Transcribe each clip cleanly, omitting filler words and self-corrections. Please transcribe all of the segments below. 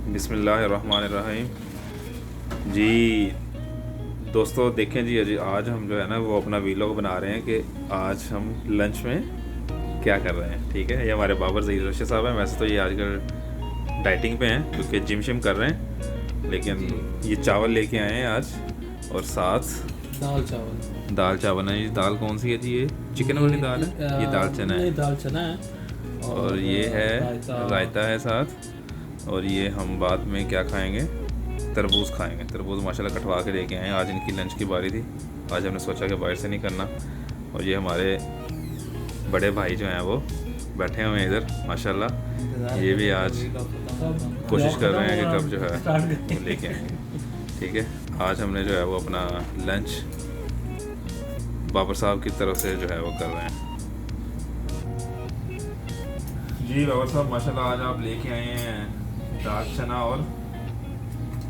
बिस्मिल्लाहिर्रहमानिर्रहीम। जी दोस्तों देखें जी, अजी आज हम जो है ना वो अपना वीलॉग बना रहे हैं कि आज हम लंच में क्या कर रहे हैं। ठीक है, ये हमारे बाबर ज़हीर रशीद साहब हैं। वैसे तो ये आजकल डाइटिंग पे हैं क्योंकि जिम शिम कर रहे हैं, लेकिन ये चावल लेके आए हैं आज और साथ दाल चावल है। ये दाल कौन सी है जी? ये चिकन वाली दाल है, ये दाल चना है। दाल चना है और ये है रायता है साथ। और ये हम बाद में क्या खाएंगे, तरबूज खाएंगे। तरबूज माशाल्लाह कटवा के लेके आए हैं। आज इनकी लंच की बारी थी, आज हमने सोचा कि बाहर से नहीं करना। और ये हमारे बड़े भाई जो हैं वो बैठे हुए हैं इधर माशाल्लाह। ये भी आज कोशिश कर रहे हैं कि कब जो है वो लेके आएंगे। ठीक है, आज हमने जो है वो अपना लंच बाबर साहब की तरफ से जो है वो कर रहे हैं। जी बाबर साहब माशाल्लाह आज आप लेके आए हैं दाल चना और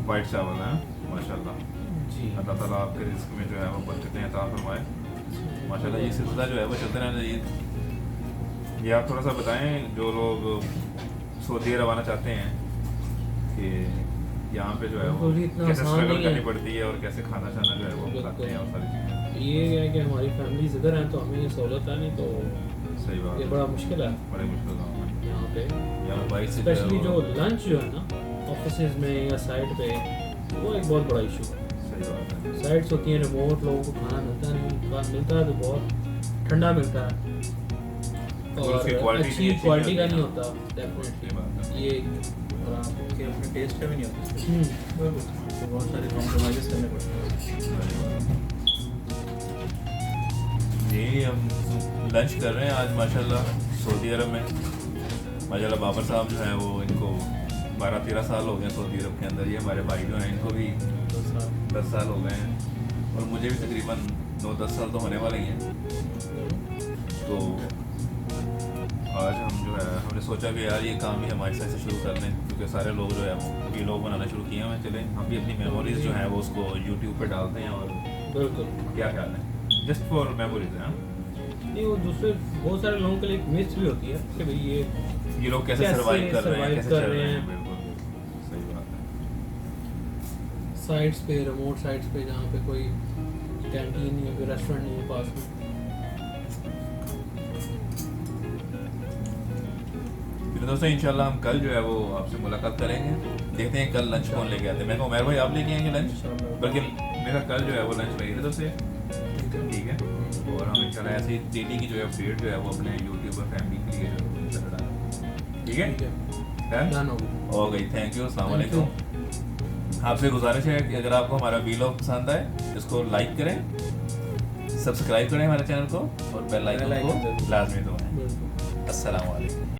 वाइट चावल हैं माशाल्लाह जी। अल्लाह ताला आपके रिस्क में जो है वो बरकतें अता फरमाए माशाल्लाह। ये सिलसिला जो है वो चलते रहना चाहिए। ये आप थोड़ा सा बताएं जो लोग सऊदी अरब आना चाहते हैं कि यहाँ पे जो है वो कैसे स्ट्रगल करनी पड़ती है और कैसे खाना शाना जो है वो खाते हैं और सारी चीज़ें। ये है कि हमारी फैमिली इधर हैं तो हमें ये सहूलत है, नहीं तो सही बात, ये बड़ा मुश्किल है, बड़े मुश्किल काम है यहाँ पे। यहाँ बाइक से स्पेशली जो लंच जो है ना ऑफिस में या साइड पे, वो एक बहुत बड़ा इशू है। सही बात है। साइट्स होती हैं रिमोट, लोगों को खाना मिलता नहीं, खाना मिलता है तो बहुत ठंडा मिलता है और अच्छी क्वालिटी का नहीं होता डेफिनेटली। ये और आपके अपने टेस्ट का भी नहीं होता, तो बहुत सारे कॉम्प्रोमाइज़ करने पड़ते हैं। जी हम लंच कर रहे हैं आज माशाल्लाह सऊदी अरब में। माशाल्लाह बाबर साहब जो हैं वो इनको 12-13 साल हो गए सऊदी अरब के अंदर। ये हमारे भाई जो हैं इनको भी 10 साल हो गए हैं और मुझे भी तकरीबन 9-10 साल तो होने वाले ही हैं। तो आज हम जो है हमने सोचा कि यार ये काम भी हमारे साथ से शुरू कर लें क्योंकि सारे लोग जो है वो लोग बनाना शुरू किए हैं। चलें हम भी अपनी मेमोरीज जो हैं वो उसको यूट्यूब पे डालते हैं। और बिल्कुल क्या ख्याल है, जस्ट फॉर मेमोरीज हैं। नहीं, वो दूसरे बहुत सारे लोगों के लिए एक मिस भी होती है कि भाई ये लोग कैसे सर्वाइव कर रहे हैं, कैसे चल रहे हैं। हैं। बिल्कुल सही बात है। साइट्स पे, रिमोट साइट्स पे जहाँ पे कोई कैंटीन नहीं है, कोई रेस्टोरेंट नहीं है पास में। फिर दोस्तों इंशाल्लाह हम कल जो है वो आपसे मुलाकात करेंगे। देखते हैं कल लंच कौन लेके आते हैं। मैं कहूँ उमर भाई आप लेके आएंगे लंच, बल्कि मेरा कल जो है वो लंच मेरी तरफ से। ठीक है, और हम इंशाल्लाह ऐसी डेली की जो है अपडेट जो है वो अपने यूट्यूब पर फैमिली के लिए जो है डालेंगे। ठीक है, डन हो गई। थैंक यू, अस्सलाम वालेकुम। आपसे गुजारिश है कि अगर आपको हमारा वीलॉग पसंद आए इसको लाइक करें, सब्सक्राइब करें हमारे चैनल को और बेल आइकन को लाजमी दबाएं। अस्सलाम वालेकुम।